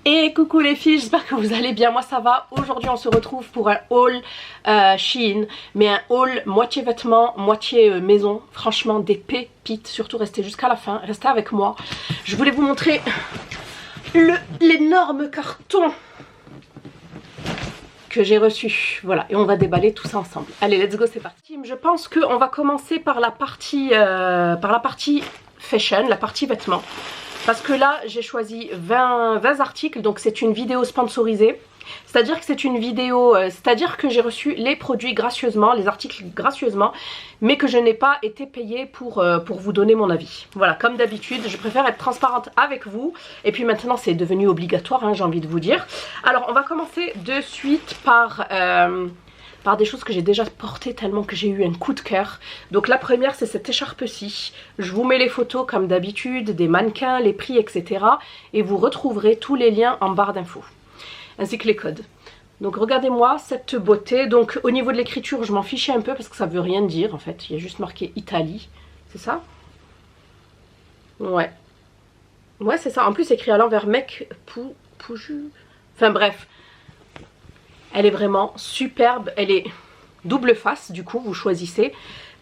Et coucou les filles, j'espère que vous allez bien, moi ça va. Aujourd'hui on se retrouve pour un haul Shein, mais un haul moitié vêtements, moitié maison. Franchement des pépites, surtout restez jusqu'à la fin, restez avec moi. Je voulais vous montrer l'énorme carton que j'ai reçu. Voilà, et on va déballer tout ça ensemble. Allez, let's go, c'est parti. Je pense qu'on va commencer par la partie fashion, la partie vêtements. Parce que là, j'ai choisi 20 articles, donc c'est une vidéo sponsorisée. C'est-à-dire que c'est une vidéo, c'est-à-dire que j'ai reçu les produits gracieusement, les articles gracieusement, mais que je n'ai pas été payée pour vous donner mon avis. Voilà, comme d'habitude, je préfère être transparente avec vous. Et puis maintenant, c'est devenu obligatoire, hein, j'ai envie de vous dire. Alors, on va commencer de suite par des choses que j'ai déjà portées tellement que j'ai eu un coup de cœur. Donc la première, c'est cette écharpe-ci. Je vous mets les photos comme d'habitude, des mannequins, les prix, etc. Et vous retrouverez tous les liens en barre d'infos, ainsi que les codes. Donc regardez-moi cette beauté. Donc au niveau de l'écriture, je m'en fichais un peu parce que ça veut rien dire en fait. Il y a juste marqué Italie, c'est ça? Ouais. Ouais, c'est ça. En plus, écrit à l'envers, mec, pouju. Enfin bref. Elle est vraiment superbe, elle est double face du coup, vous choisissez.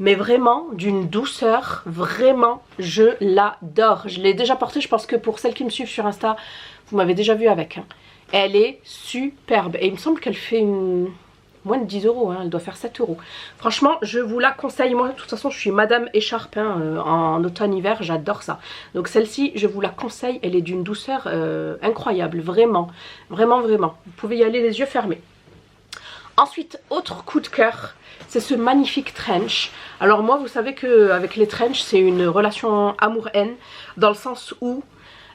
Mais vraiment d'une douceur, vraiment je l'adore. Je l'ai déjà portée, je pense que pour celles qui me suivent sur Insta, vous m'avez déjà vu avec. Hein. Elle est superbe et il me semble qu'elle fait moins de 10 €, hein. Elle doit faire 7 €. Franchement, je vous la conseille. Moi, de toute façon, je suis Madame Écharpe hein, en automne-hiver, j'adore ça. Donc celle-ci, je vous la conseille, elle est d'une douceur incroyable, vraiment, vraiment, vraiment. Vous pouvez y aller les yeux fermés. Ensuite, autre coup de cœur, c'est ce magnifique trench. Alors moi, vous savez qu'avec les trench, c'est une relation amour-haine, dans le sens où,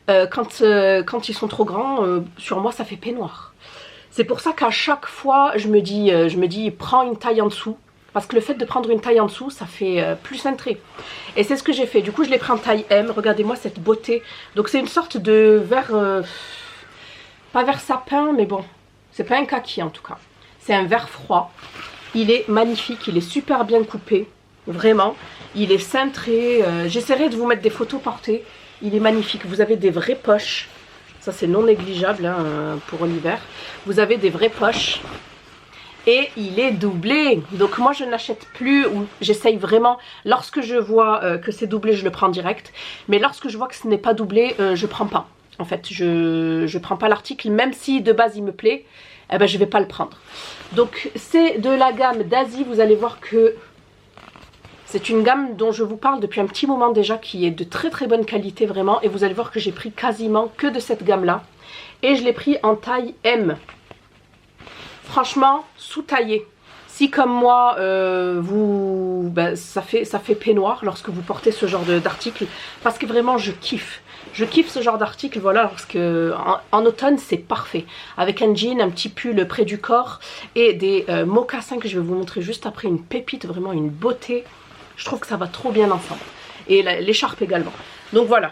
quand ils sont trop grands, sur moi, ça fait peignoir. C'est pour ça qu'à chaque fois, je me dis, prends une taille en dessous. Parce que le fait de prendre une taille en dessous, ça fait plus cintré. Et c'est ce que j'ai fait. Du coup, je l'ai pris en taille M. Regardez-moi cette beauté. Donc c'est une sorte de vert, pas vert sapin, mais bon, c'est pas un kaki en tout cas. C'est un vert froid. Il est magnifique, il est super bien coupé. Vraiment. Il est cintré. J'essaierai de vous mettre des photos portées. Il est magnifique. Vous avez des vraies poches. Ça, c'est non négligeable hein, pour l'hiver. Vous avez des vraies poches. Et il est doublé. Donc moi, je n'achète plus. Ou j'essaye vraiment. Lorsque je vois que c'est doublé, je le prends direct. Mais lorsque je vois que ce n'est pas doublé, je ne prends pas. En fait, je prends pas l'article. Même si de base, il me plaît. Eh ben, je ne vais pas le prendre. Donc c'est de la gamme d'Asie. Vous allez voir que c'est une gamme dont je vous parle depuis un petit moment déjà, qui est de très très bonne qualité vraiment. Et vous allez voir que j'ai pris quasiment que de cette gamme là. Et je l'ai pris en taille M. Franchement, sous-taillé. Si comme moi, ça fait peignoir lorsque vous portez ce genre d'article. Parce que vraiment je kiffe. Je kiffe ce genre d'article, voilà, parce que en automne c'est parfait. Avec un jean, un petit pull près du corps et des mocassins que je vais vous montrer juste après, une pépite, vraiment une beauté. Je trouve que ça va trop bien ensemble. Et l'écharpe également. Donc voilà,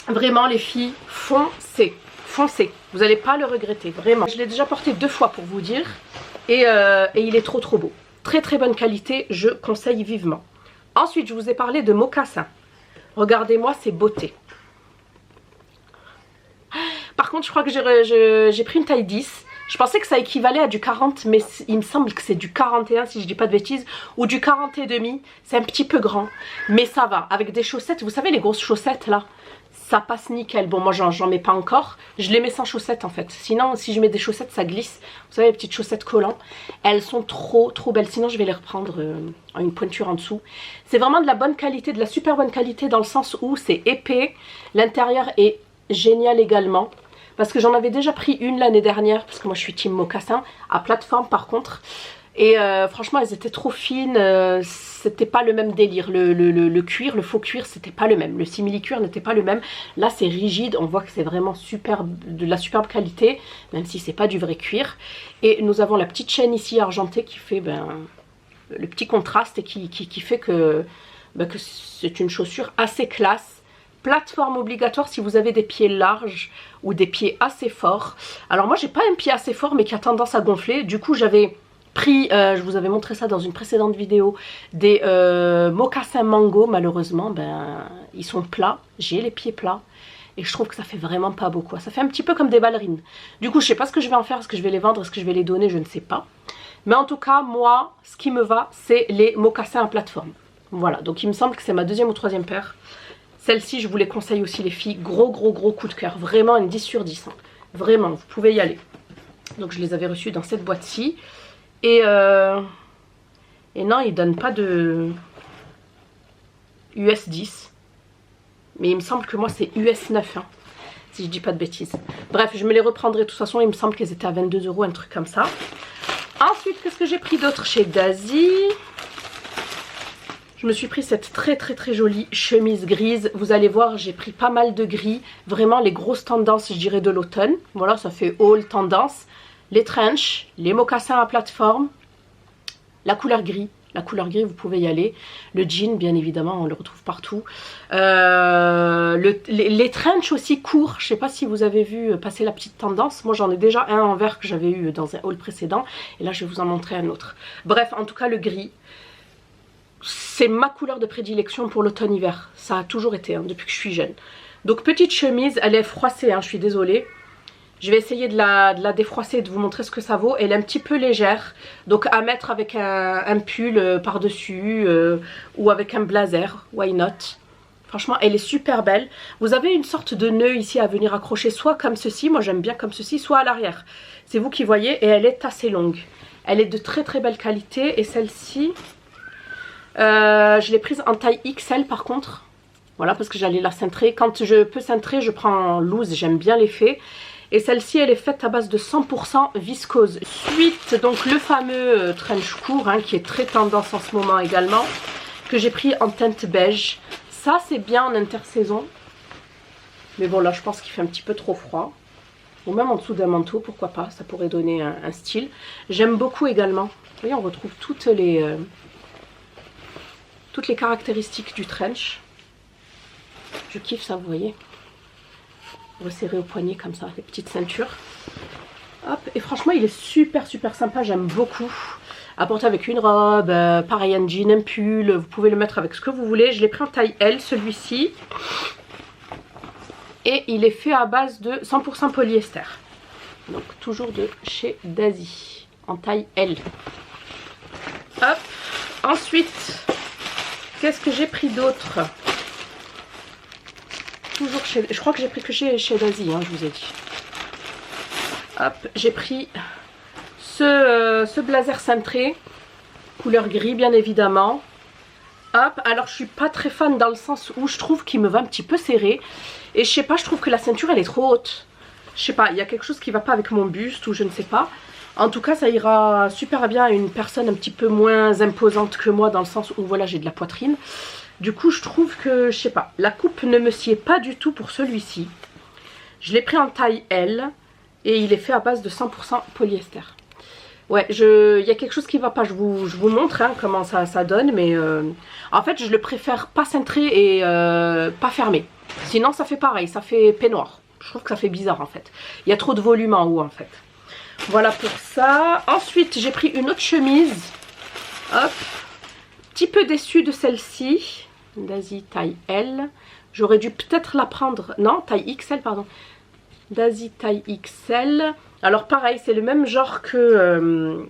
vraiment les filles, foncez, foncez. Vous n'allez pas le regretter, vraiment. Je l'ai déjà porté 2 fois pour vous dire et il est trop trop beau. Très très bonne qualité, je conseille vivement. Ensuite, je vous ai parlé de mocassins. Regardez-moi ces beautés. Par contre, je crois que j'ai pris une taille 10. Je pensais que ça équivalait à du 40, mais il me semble que c'est du 41 si je dis pas de bêtises. Ou du 40 et demi. C'est un petit peu grand. Mais ça va. Avec des chaussettes, vous savez les grosses chaussettes là, ça passe nickel. Bon, moi j'en mets pas encore. Je les mets sans chaussettes en fait. Sinon, si je mets des chaussettes, ça glisse. Vous savez les petites chaussettes collantes. Elles sont trop trop belles. Sinon, je vais les reprendre en une pointure en dessous. C'est vraiment de la bonne qualité, de la super bonne qualité dans le sens où c'est épais. L'intérieur est génial également. Parce que j'en avais déjà pris une l'année dernière, parce que moi je suis team mocassin, à plateforme par contre. Et franchement elles étaient trop fines, c'était pas le même délire. Le cuir, le faux cuir, c'était pas le même. Le simili-cuir n'était pas le même. Là c'est rigide, on voit que c'est vraiment superbe, de la superbe qualité, même si c'est pas du vrai cuir. Et nous avons la petite chaîne ici argentée qui fait le petit contraste et qui fait que c'est une chaussure assez classe. Plateforme obligatoire si vous avez des pieds larges ou des pieds assez forts. Alors moi j'ai pas un pied assez fort mais qui a tendance à gonfler. Du coup j'avais pris, je vous avais montré ça dans une précédente vidéo, des mocassins mango. Malheureusement ils sont plats, j'ai les pieds plats. Et je trouve que ça fait vraiment pas beau quoi. Ça fait un petit peu comme des ballerines. Du coup je sais pas ce que je vais en faire. Est-ce que je vais les vendre? Est-ce que je vais les donner? Je ne sais pas. Mais en tout cas moi ce qui me va c'est les mocassins à plateforme. Voilà, donc il me semble que c'est ma deuxième ou troisième paire. Celle-ci je vous les conseille aussi les filles. Gros coup de cœur. Vraiment une 10 sur 10. Hein. Vraiment, vous pouvez y aller. Donc je les avais reçus dans cette boîte-ci. Et non, ils donnent pas de US 10. Mais il me semble que moi c'est US 9. Hein, si je dis pas de bêtises. Bref, je me les reprendrai de toute façon. Il me semble qu'elles étaient à 22 €, un truc comme ça. Ensuite, qu'est-ce que j'ai pris d'autre chez Daisy? Je me suis pris cette très jolie chemise grise. Vous allez voir, j'ai pris pas mal de gris. Vraiment les grosses tendances, je dirais, de l'automne. Voilà, ça fait haul tendance. Les trench, les mocassins à plateforme. La couleur gris. La couleur gris, vous pouvez y aller. Le jean, bien évidemment, on le retrouve partout. Les trench aussi courts. Je ne sais pas si vous avez vu passer la petite tendance. Moi, j'en ai déjà un en vert que j'avais eu dans un haul précédent. Et là, je vais vous en montrer un autre. Bref, en tout cas, le gris. C'est ma couleur de prédilection pour l'automne-hiver. Ça a toujours été, hein, depuis que je suis jeune. Donc, petite chemise. Elle est froissée, hein, je suis désolée. Je vais essayer de la défroisser et de vous montrer ce que ça vaut. Elle est un petit peu légère. Donc à mettre avec un pull par-dessus ou avec un blazer. Why not? Franchement, elle est super belle. Vous avez une sorte de nœud ici à venir accrocher. Soit comme ceci, moi j'aime bien comme ceci, soit à l'arrière. C'est vous qui voyez. Et elle est assez longue. Elle est de très belle qualité. Et celle-ci, je l'ai prise en taille XL par contre. Voilà, parce que j'allais la cintrer. Quand je peux cintrer, je prends en loose. J'aime bien l'effet. Et celle-ci, elle est faite à base de 100% viscose. Ensuite, donc le fameux trench court, hein, qui est très tendance en ce moment également, que j'ai pris en teinte beige. Ça, c'est bien en intersaison. Mais bon, là, je pense qu'il fait un petit peu trop froid. Ou même en dessous d'un manteau, pourquoi pas. Ça pourrait donner un style. J'aime beaucoup également. Vous voyez, on retrouve toutes les caractéristiques du trench. Je kiffe ça, vous voyez. Resserré au poignet comme ça, les petites ceintures. Hop, et franchement il est super sympa, j'aime beaucoup. À porter avec une robe, pareil un jean, un pull, vous pouvez le mettre avec ce que vous voulez. Je l'ai pris en taille L celui-ci. Et il est fait à base de 100% polyester. Donc toujours de chez Daisy, en taille L. Hop, ensuite, qu'est-ce que j'ai pris d'autre? Toujours chez, je crois que j'ai pris que chez Daisy, hein, je vous ai dit. Hop, j'ai pris ce blazer cintré, couleur gris bien évidemment. Hop, alors je suis pas très fan dans le sens où je trouve qu'il me va un petit peu serré. Et je sais pas, je trouve que la ceinture elle est trop haute. Je sais pas, il y a quelque chose qui va pas avec mon buste ou je ne sais pas. En tout cas, ça ira super bien à une personne un petit peu moins imposante que moi dans le sens où voilà, j'ai de la poitrine. Du coup, je trouve que, je sais pas, la coupe ne me sied pas du tout pour celui-ci. Je l'ai pris en taille L et il est fait à base de 100% polyester. Ouais, il y a quelque chose qui va pas. Je vous montre hein, comment ça donne, mais en fait, je le préfère pas cintré et pas fermé. Sinon, ça fait pareil, ça fait peignoir. Je trouve que ça fait bizarre en fait. Il y a trop de volume en haut en fait. Voilà pour ça. Ensuite, j'ai pris une autre chemise. Hop. Petit peu déçue de celle-ci. Daisy taille L. J'aurais dû peut-être la prendre. Non, taille XL, pardon. Daisy taille XL. Alors pareil, c'est le même genre que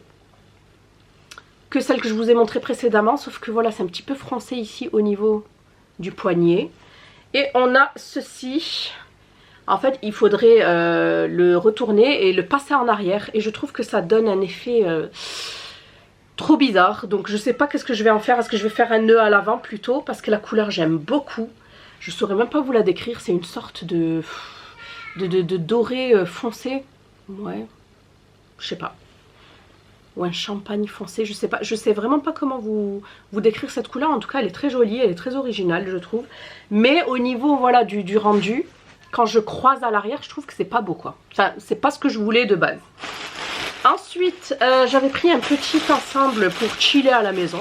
celle que je vous ai montrée précédemment. Sauf que voilà, c'est un petit peu froncé ici au niveau du poignet. Et on a ceci. En fait, il faudrait le retourner et le passer en arrière. Et je trouve que ça donne un effet trop bizarre. Donc je sais pas qu'est-ce que je vais en faire. Est-ce que je vais faire un nœud à l'avant plutôt? Parce que la couleur, j'aime beaucoup. Je saurais même pas vous la décrire. C'est une sorte de doré foncé. Ouais. Je sais pas. Ou un champagne foncé. Je sais pas. Je sais vraiment pas comment vous décrire cette couleur. En tout cas, elle est très jolie. Elle est très originale, je trouve. Mais au niveau voilà, du rendu... Quand je croise à l'arrière, je trouve que c'est pas beau quoi. Enfin, c'est pas ce que je voulais de base. Ensuite, j'avais pris un petit ensemble pour chiller à la maison.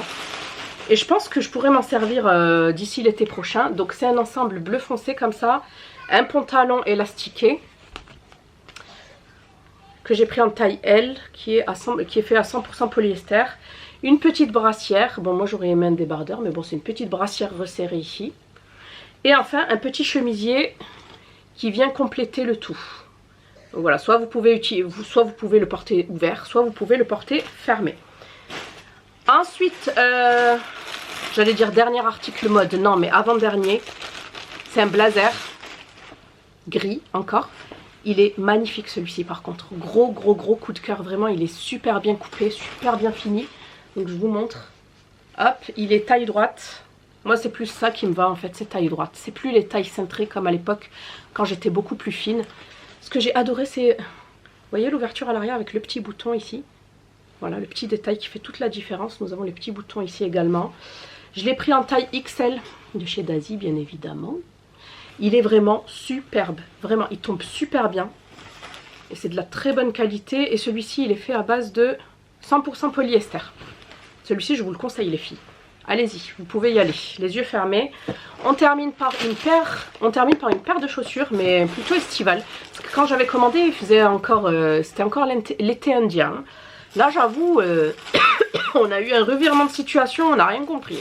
Et je pense que je pourrais m'en servir d'ici l'été prochain. Donc c'est un ensemble bleu foncé comme ça. Un pantalon élastiqué. Que j'ai pris en taille L. Qui est fait à 100% polyester. Une petite brassière. Bon, moi j'aurais aimé un débardeur. Mais bon, c'est une petite brassière resserrée ici. Et enfin, un petit chemisier... qui vient compléter le tout. Donc voilà, soit vous pouvez le porter ouvert, soit vous pouvez le porter fermé. Ensuite, j'allais dire dernier article mode, non mais avant-dernier, c'est un blazer gris encore. Il est magnifique celui-ci par contre, gros coup de cœur, vraiment il est super bien coupé, super bien fini. Donc je vous montre, hop, il est taille droite. Moi c'est plus ça qui me va en fait, c'est taille droite. C'est plus les tailles cintrées comme à l'époque quand j'étais beaucoup plus fine. Ce que j'ai adoré c'est, vous voyez l'ouverture à l'arrière avec le petit bouton ici. Voilà le petit détail qui fait toute la différence. Nous avons les petits boutons ici également. Je l'ai pris en taille XL de chez Daisy bien évidemment. Il est vraiment superbe, vraiment il tombe super bien. Et c'est de la très bonne qualité. Et celui-ci il est fait à base de 100% polyester. Celui-ci je vous le conseille les filles. Allez-y, vous pouvez y aller, les yeux fermés. On termine par une paire de chaussures, mais plutôt estivales. Parce que quand j'avais commandé, il faisait encore, c'était encore l'été indien. Là, j'avoue, on a eu un revirement de situation, on n'a rien compris.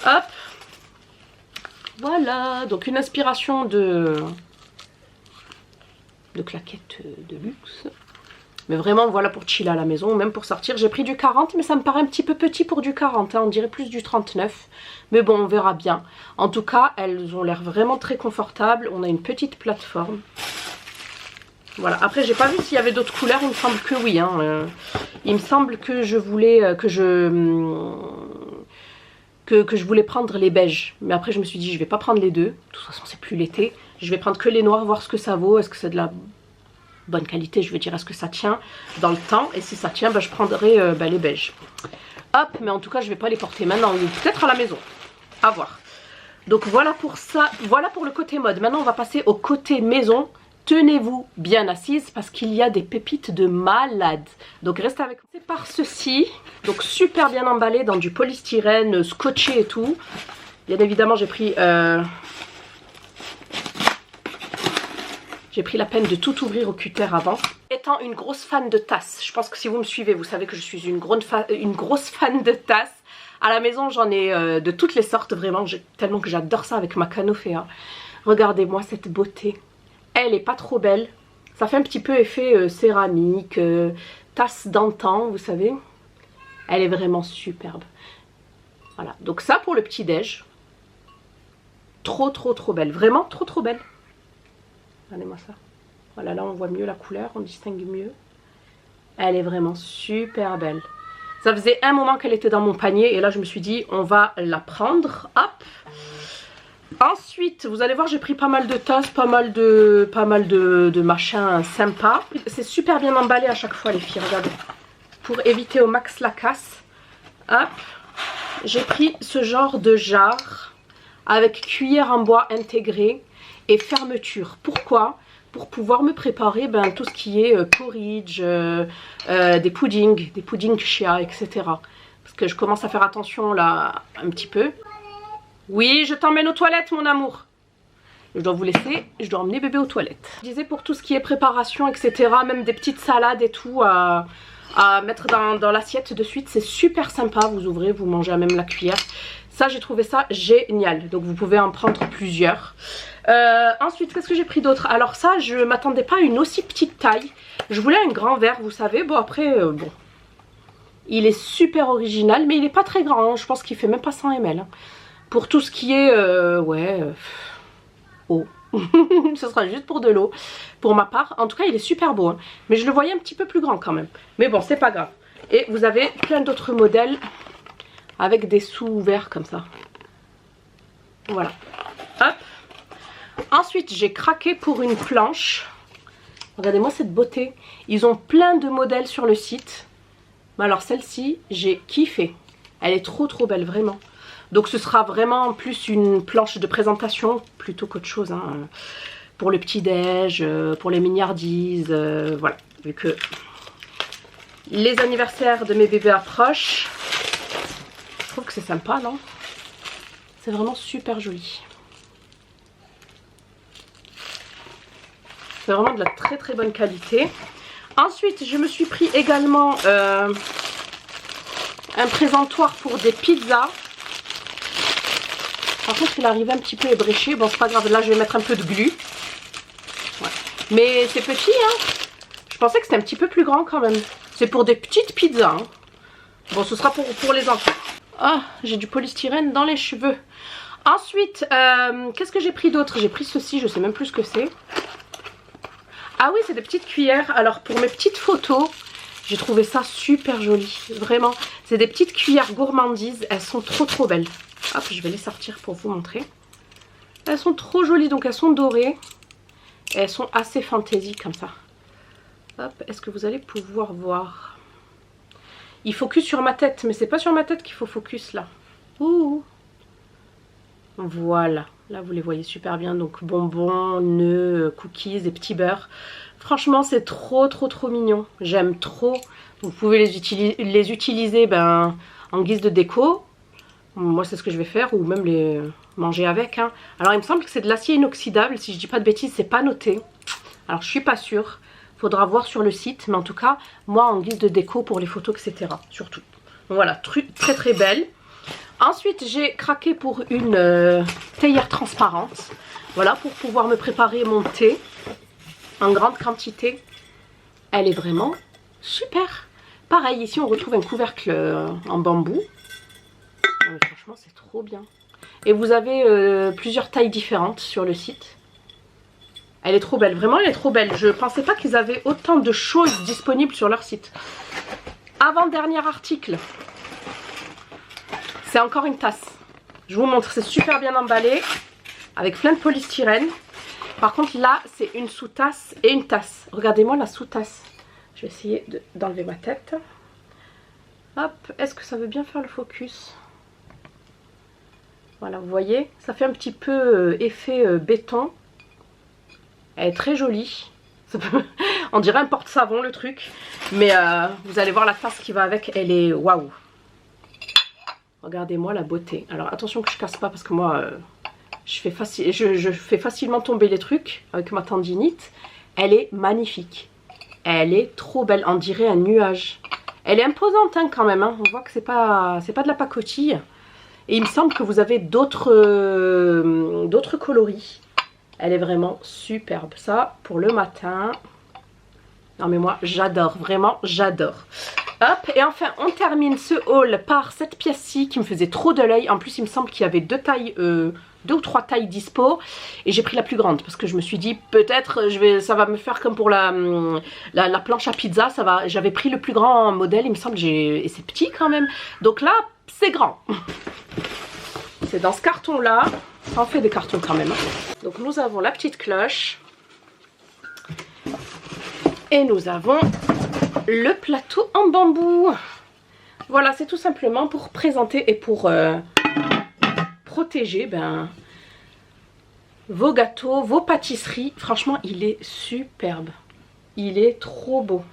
Hop, voilà. Donc une inspiration de claquettes de luxe. Mais vraiment, voilà pour chiller à la maison, même pour sortir. J'ai pris du 40, mais ça me paraît un petit peu petit pour du 40. Hein. On dirait plus du 39. Mais bon, on verra bien. En tout cas, elles ont l'air vraiment très confortables. On a une petite plateforme. Voilà. Après, j'ai pas vu s'il y avait d'autres couleurs. Il me semble que oui. Hein. Il me semble que je voulais... que je voulais prendre les beiges. Mais après, je me suis dit, je vais pas prendre les deux. De toute façon, c'est plus l'été. Je vais prendre que les noirs, voir ce que ça vaut. Est-ce que c'est de la... bonne qualité, je veux dire, est-ce que ça tient dans le temps? Et si ça tient, je prendrai les beiges. Hop, mais en tout cas je vais pas les porter maintenant, ou peut-être à la maison, à voir. Donc voilà pour ça, voilà pour le côté mode. Maintenant on va passer au côté maison. Tenez-vous bien assise parce qu'il y a des pépites de malade. Donc restez avec moi. C'est par ceci, donc super bien emballé dans du polystyrène, scotché et tout. Bien évidemment j'ai pris la peine de tout ouvrir au cutter avant. Étant une grosse fan de tasses, je pense que si vous me suivez, vous savez que je suis une grosse fan de tasses. À la maison, j'en ai de toutes les sortes, vraiment, tellement que j'adore ça avec ma Canofea. Regardez-moi cette beauté. Elle est pas trop belle. Ça fait un petit peu effet céramique, tasse d'antan, vous savez. Elle est vraiment superbe. Voilà, donc ça pour le petit-déj. Trop belle, vraiment trop belle. Regardez-moi ça. Voilà, là on voit mieux la couleur, on distingue mieux. Elle est vraiment super belle. Ça faisait un moment qu'elle était dans mon panier et là je me suis dit on va la prendre. Hop. Ensuite, vous allez voir, j'ai pris pas mal de tasses, pas mal de machins sympas. C'est super bien emballé à chaque fois les filles, regardez. Pour éviter au max la casse. Hop. J'ai pris ce genre de jarre avec cuillère en bois intégrée et fermeture. Pourquoi? Pour pouvoir me préparer tout ce qui est porridge, des puddings chia, etc. Parce que je commence à faire attention là un petit peu. Oui, je t'emmène aux toilettes mon amour. Je dois vous laisser, je dois emmener bébé aux toilettes. Je disais pour tout ce qui est préparation, etc. Même des petites salades et tout à mettre dans l'assiette de suite. C'est super sympa, vous ouvrez, vous mangez à même la cuillère. Ça, j'ai trouvé ça génial. Donc, vous pouvez en prendre plusieurs. Ensuite, qu'est-ce que j'ai pris d'autre? Alors ça, je ne m'attendais pas à une aussi petite taille. Je voulais un grand verre, vous savez. Bon, après, bon. Il est super original, mais il n'est pas très grand. Hein. Je pense qu'il fait même pas 100 ml. Hein. Pour tout ce qui est, eau. Ce sera juste pour de l'eau. Pour ma part, en tout cas, il est super beau. Hein. Mais je le voyais un petit peu plus grand quand même. Mais bon, c'est pas grave. Et vous avez plein d'autres modèles avec des sous ouverts comme ça. Voilà. Hop. Ensuite, j'ai craqué pour une planche. Regardez-moi cette beauté. Ils ont plein de modèles sur le site. Mais alors celle-ci, j'ai kiffé. Elle est trop belle, vraiment. Donc ce sera vraiment plus une planche de présentation plutôt qu'autre chose. Hein. Pour le petit-déj, pour les mignardises. Voilà. Vu que les anniversaires de mes bébés approchent. Je trouve que c'est sympa, non? C'est vraiment super joli. C'est vraiment de la très bonne qualité. Ensuite, je me suis pris également un présentoir pour des pizzas. Par contre, il arrive un petit peu ébréché. Bon, c'est pas grave, là, je vais mettre un peu de glu. Mais c'est petit, hein. Je pensais que c'était un petit peu plus grand quand même. C'est pour des petites pizzas, hein. Bon, ce sera pour les enfants. Ah, j'ai du polystyrène dans les cheveux. Ensuite, qu'est-ce que j'ai pris d'autre? J'ai pris ceci, je sais même plus ce que c'est. Ah oui, c'est des petites cuillères. Alors, pour mes petites photos, j'ai trouvé ça super joli. Vraiment, c'est des petites cuillères gourmandises. Elles sont trop belles. Hop, je vais les sortir pour vous montrer. Elles sont trop jolies, donc elles sont dorées. Et elles sont assez fantaisie comme ça. Hop, est-ce que vous allez pouvoir voir? Il focus sur ma tête, mais c'est pas sur ma tête qu'il faut focus là. Ouh. Voilà, là vous les voyez super bien. Donc bonbons, nœuds, cookies, des petits beurres. Franchement, c'est trop mignon. J'aime trop. Vous pouvez les utiliser en guise de déco. Moi, c'est ce que je vais faire, ou même les manger avec. Hein. Alors, il me semble que c'est de l'acier inoxydable. Si je dis pas de bêtises, c'est pas noté. Alors, je suis pas sûre. Faudra voir sur le site. Mais en tout cas, moi, en guise de déco pour les photos, etc. Surtout. Donc, voilà, très belle. Ensuite, j'ai craqué pour une théière transparente. Voilà, pour pouvoir me préparer mon thé en grande quantité. Elle est vraiment super. Pareil, ici, on retrouve un couvercle en bambou. Mais franchement, c'est trop bien. Et vous avez plusieurs tailles différentes sur le site. Elle est trop belle. Vraiment, elle est trop belle. Je ne pensais pas qu'ils avaient autant de choses disponibles sur leur site. Avant-dernier article. C'est encore une tasse. Je vous montre. C'est super bien emballé. Avec plein de polystyrène. Par contre, là, c'est une sous-tasse et une tasse. Regardez-moi la sous-tasse. Je vais essayer d'enlever ma tête. Hop. Est-ce que ça veut bien faire le focus ? Voilà, vous voyez, ça fait un petit peu effet béton. Elle est très jolie. On dirait un porte-savon le truc. Mais vous allez voir la tasse qui va avec, elle est waouh. Regardez-moi la beauté. Alors attention que je casse pas parce que moi, je fais facilement tomber les trucs avec ma tendinite. Elle est magnifique. Elle est trop belle, on dirait un nuage. Elle est imposante hein, quand même. Hein. On voit que c'est pas de la pacotille. Et il me semble que vous avez d'autres coloris. Elle est vraiment superbe. Ça, pour le matin. Non mais moi, j'adore. Vraiment, j'adore. Hop, et enfin, on termine ce haul par cette pièce-ci qui me faisait trop de l'œil. En plus, il me semble qu'il y avait deux ou trois tailles dispo. Et j'ai pris la plus grande parce que je me suis dit, peut-être, ça va me faire comme pour la planche à pizza. J'avais pris le plus grand modèle, il me semble. Et c'est petit quand même. Donc là, c'est grand. C'est dans ce carton là. Ça en fait des cartons quand même. Donc nous avons la petite cloche. Et nous avons le plateau en bambou. Voilà, c'est tout simplement pour présenter et pour protéger vos gâteaux, vos pâtisseries. Franchement, il est superbe. Il est trop beau.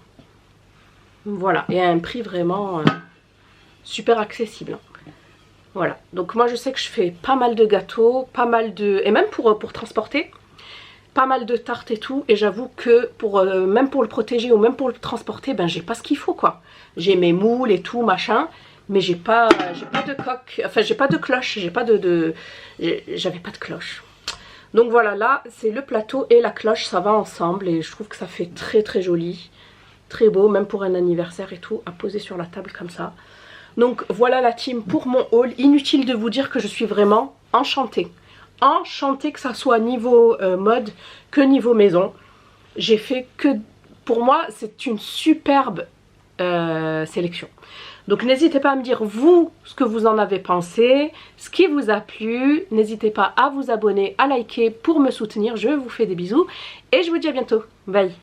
Voilà, et à un prix vraiment super accessible. Voilà, donc moi je sais que je fais pas mal de gâteaux, pas mal de... Et même pour transporter, pas mal de tartes et tout. Et j'avoue que même pour le protéger ou même pour le transporter, j'ai pas ce qu'il faut quoi. J'ai mes moules et tout, machin. Mais j'ai pas de coque, enfin j'ai pas de cloche, j'avais pas de cloche. Donc voilà, là c'est le plateau et la cloche, ça va ensemble. Et je trouve que ça fait très joli, très beau, même pour un anniversaire et tout, à poser sur la table comme ça. Donc voilà la team pour mon haul. Inutile de vous dire que je suis vraiment enchantée. Enchantée que ça soit niveau mode que niveau maison. J'ai fait que... Pour moi, c'est une superbe sélection. Donc n'hésitez pas à me dire vous ce que vous en avez pensé, ce qui vous a plu. N'hésitez pas à vous abonner, à liker pour me soutenir. Je vous fais des bisous et je vous dis à bientôt. Bye.